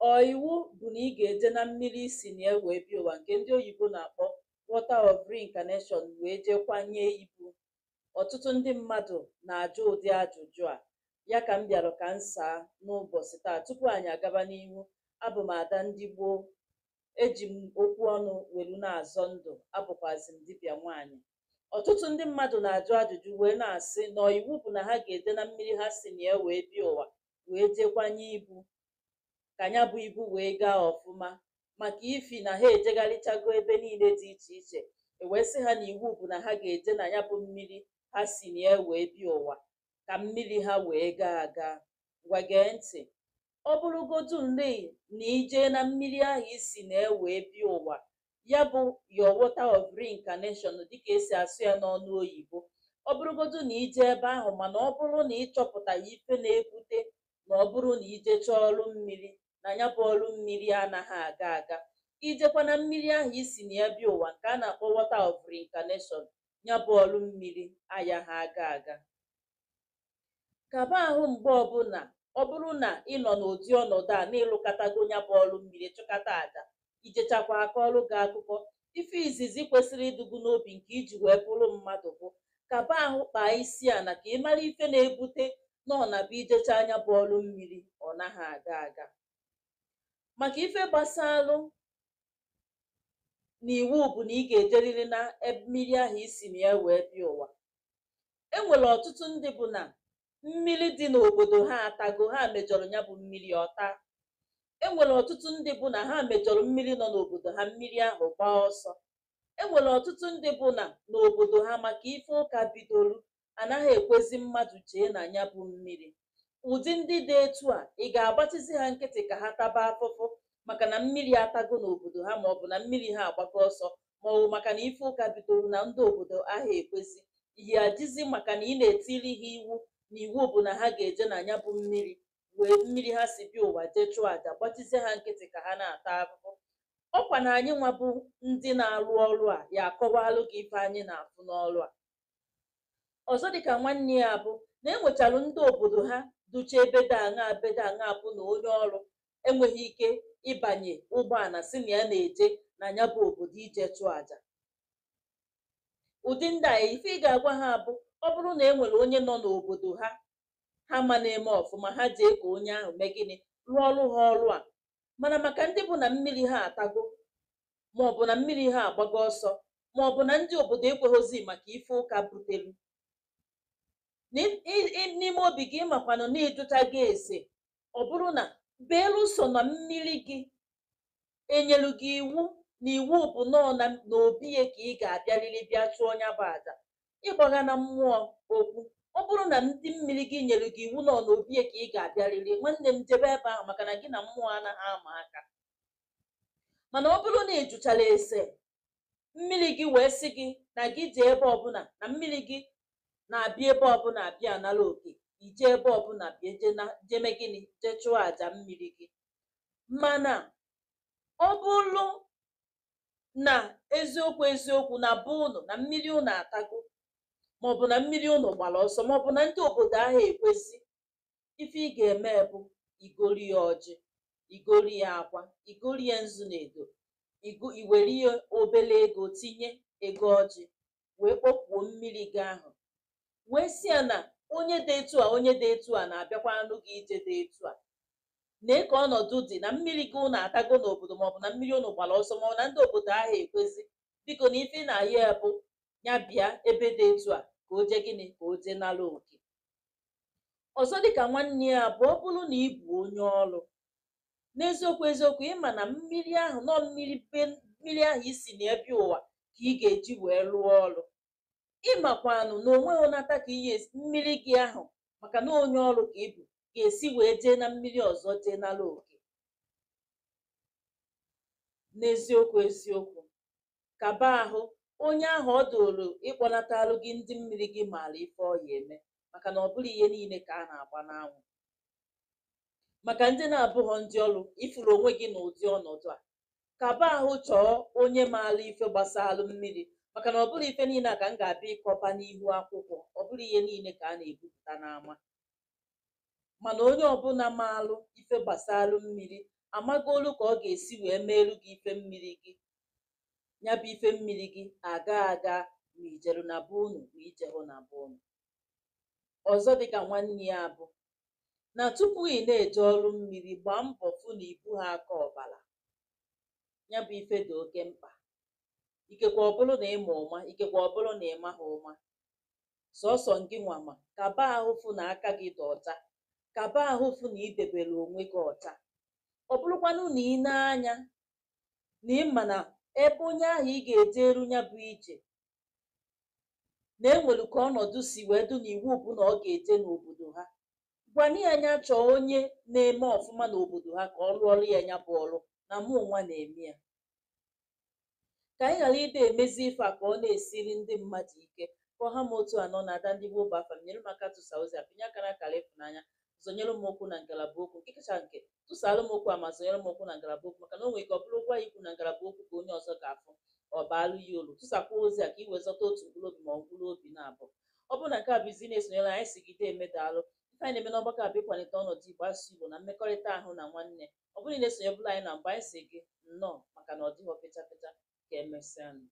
Ọ iwu bụ na ị ga-eje na mmiri isi na ya wee bịa ụwa, nke ndị oyibo na-akpọ water of reincarnation, wee jee kwanye ibu. Ọtụtụ ndị mmadụ na-ajụ ụdị ajụjụ a, ya ka m bịara ka m saa n'ụbọchị taa. Tupu anyị agaba n'ihu, abụ m Ada Ndị Gboo, eji m okwu ọnụ welu na-azọ ndụ, abụkwazi m dibịa nwaanyị. Ọtụtụ ndị mmadụ na-ajụ ajụjụ wee na-asị na iwu bụ na ha ga-eje na mmiri ha si na ya wee bịa ụwa wee jekwanye ibu, ka ya bụ ibu wee gaa ọfụma, maka ifi na ha ejegharịchago ebe niile dị iche iche. Ewee sị ha na iwu bụ na ha ga-eje na ya bụ mmiri ha si na ya wee bịa ụwa ka mmiri ha wee gaa aga. Ngwa gee ntị. Ọ bụrụgodu nle na ije na mmiri ahụ isi na ya wee bịa ụwa, ya bụ your water of reincarnation dịka esi asụ ya n'ọnụ oyibo. Ọ bụrụgodu na ije ebe ahụ, mana ọ bụrụ na ịchọpụtaghị ife na-ebute na ọ bụrụ na ije chọọ ọrụ mmiri na ya bụ ọrụ mmiri anaghị aga aga, ijekwa na mmiri ahụ isi na ya bịa ụwa nke a na-akpọ water of reincarnation, ya bụ ọrụ mmiri ayaghị aga aga. Kaba ahụ mgbe ọbụla ọ bụrụ na ị nọ n'ụdị ọnọdụ a, na-ịlụkọtago ya bụ ọrụ mmiri, chụkata aja, ijechakwa aka ọrụ gị akụkọ. Ife izizi kwesịrị ịdụgu n'obi nke iji wee bụrụ mmadụ bụ kaba ahụ kpaa isi ala ka ị mara ife na-ebute na ọ na-bụ ijecha anya bụ ọrụ mmiri ọ naghị aga aga. Maka ife gbasalụ na iwu bụ na ị ga-ejeriri na mmiri ahụ isi na ya wee bịa ụwa. Enwere ọtụtụ ndị bụ na mmiri dị n'obodo ha atago, ha mejọrọ ya bụ mmiri ọta. Enwere ọtụtụ ndị bụ na ha mejọrọ mmiri nọ n'obodo ha, mmiri ahụ gbaa ọsọ. Enwere ọtụtụ ndị bụ na n'obodo ha maka ife ụka bidoro anaghị ekwezi mmadụ jee na ya bụ mmiri. Ụdị ndị dị etu a, ị ga-agbachizi ha nkịtị ka ha taba afụfụ maka na mmiri atago n'obodo ha, maọbụ na mmiri ha agbago ọsọ, maọbụ maka na ife ụka bidoro na ndị obodo ahụ ekwezi. Ihe ajizi maka na ị na-etiri ha iwu na iwu bụ na ha ga-eje na ya bụ mmiri wee mmiri ha si bịa ụwa jee chụọ aja, gbachizie ha nkịtị ka ha na-ata afụfụ. Ọkwa na anyị nwa bụ ndị na-arụ ọrụ a ya akọwalụ gị ife anyị na-afụ n'ọrụ a. Ọzọ dịka nwanne ya bụ na enwechalụ ndị obodo ha ducha ebe dị aṅa bụ na onye ọrụ enweghị ike ịbanye ụgbọala si na ya na-eje na ya bụ obodo ije chụọ aja. Ụdị ndị a, ife ị ga-agwa ha bụ ọ bụrụ na enwere onye nọ n'obodo ha ha ma na-eme ọfụma, ha jee ka onye ahụ mee gịnị, rụọ ọrụ ha ọrụ a. Mana maka ndị bụ na mmiri ha atago, maọbụ na mmiri ha agbago ọsọ, maọbụ na ndị obodo ekweghịzi maka ife ụka butelu, n'ime obi gị ịmakwanụ na ịjụcha gị ese, ọ bụrụ na beluso na mmiri gị enyelu gị iwu na iwu bụ nọọ na obi ya ka ị ga-abịarịrị bịa chụọ onye bụ aja, ịgbagha na mmụọ okwu. Ọ bụrụ na ndị mmiri gị nyere gị iwu nọọ na obi ya ka ị ga-abịarịrị, nwanne m, jebe ebe ahụ, maka na gị na mmụọ anaghị ama aka. Mana ọ bụrụ na ị jụchara ese, mmiri gị wee sị gị na gị jee ebe ọbụla, na mmiri gị na-abịa ebe ọbụla abịa anara oke, ije ebe ọbụla bịa jeme gịnị, jee chụọ aja mmiri gị. Mana ọ bụrụ na eziokwu na bụ unu na mmiri unu atago, maọbụ na mmiri unu gbara ọsọ, maọbụ na ndị obodo ahụ ekwezi, ife ị ga-eme bụ igori ya ọjị, igori ya akwa, igori ya nzu na edo, iwere ihe obere ego tinye ego ọjị, wee kpọkwuo mmiri gị ahụ, wee si ya na onye dị etu a, onye dị etu a na-abịakwa anụ gị ije dị etu a. Nee ka ọnọdụ dị na mmiri gị unu atago n'obodo, maọbụ na mmiri unu gbara ọsọ, maọbụ na ndị obodo ahụ ekwezi. Biko na ife na-ayọ ya bụ ya bịa ebe dị etu a ka o jee gịnị, ka o jee nara oke. Ọzọ dịka nwanne ya bụ ọ bụrụ na ị bụ onye ọrụ, n'eziokwu ịma na mmiri ahụ nọ mmiri ahụ isi na ebe ụwa ka ị ga-eji wee rụọ ọrụ. Ịmakwanụ na onwe onata ka ihe mmiri gị ahụ, maka na onye ọrụ ka ị bụ, ga-esi wee jee na mmiri ọzọ jee nara oke. N'eziokwu kaba ahụ onye ahụ ọ dụrụ ịkpọnatalụ gị ndị mmiri gị maara ife ọ ya eme, maka na ọ bụrụ ihe niile ka a na-agba n'anwụ. Maka ndị na-abụghọ ndị ọrụ, ifuru onwe gị n'ụdị ọnọdụ a, kaba ahụ chọọ onye maara ife gbasalụ mmiri, maka na ọ bụrụ ife niile a ka m ga-abịa ịkọba n'ihu akwụkwọ, ọ bụrụ ihe niile ka a na-ebupụta n'ama. Mana onye ọbụla maalụ ife gbasalụ mmiri amagolu ka ọ ga-esi wee meelu gị ife mmiri gị, ya bụ ife mmiri gị aga ma ijeru na be unu ma ijeru na be unu. Ọzọ dịka nwanne ya bụ na tupu ị na-eje ọrụ mmiri, gbaa mbọ fụ na ibu ha aka ọbara. Ya bụ ife dị oke mkpa. Ikekwe ọ bụrụ na ịma ụma, ikekwe ọ bụrụ na ịma ha ụma, sọsọ ngị nwama kaba ahụ fụ na aka gị dị ọcha, kaba ahụ fụ na idebere onwe gị ọcha. Ọ bụrụkwanụ na ị na-anya na ịma na ebe onye ahụ ị ga-eje eru ya bụ ije na enwere ka ọnọdụ si wee dị n'iwu bụ na ọ ga-eje n'obodo ha, gwana ya anya chọọ onye na-eme ọfụma n'obodo ha ka ọ rụọrọ ya nya bụ ọrụ na mụ nwa na-eme ya. Ka anyị ghara ide emezi ife a ka ọ na-esiri ndị mmadụ ike. Ka ọha m otu anọ na Ada Ndị Gboo bụ afa m. Nyere m aka tụsa ozi a, pinye aka n'akara ịfụnanya, zonyere m okwu na ngalaba okwu, nke kacha nke tụsara m okwu a ma zonyere m okwu na ngalaba okwu, maka na o nwere ike ọ bụrụ okwu anyị ikwu na ngalaba okwu ka onye ọzọ ga-afụ ọ baalụ ya olu. Tụsakwa ozi a ka i wee zọta otu mkpụrụ obi ma ọ mkpụrụ obi na-abụ. Ọ bụrụ na nke a bụ izi na-esonyere anyị, sigide emedalụ. Ife anyị na-eme n'ọgbakọ a bụ ịkwalite ọnọdụ Igbo, asụsụ Igbo na mmekọrịta ahụ na nwanne. Ọ bụrụ na ị na-esonyebụla anyị na mbụ, anyị si gị nnọọ, maka na ọ dịghọ fecha fecha. Ka emesịanụ.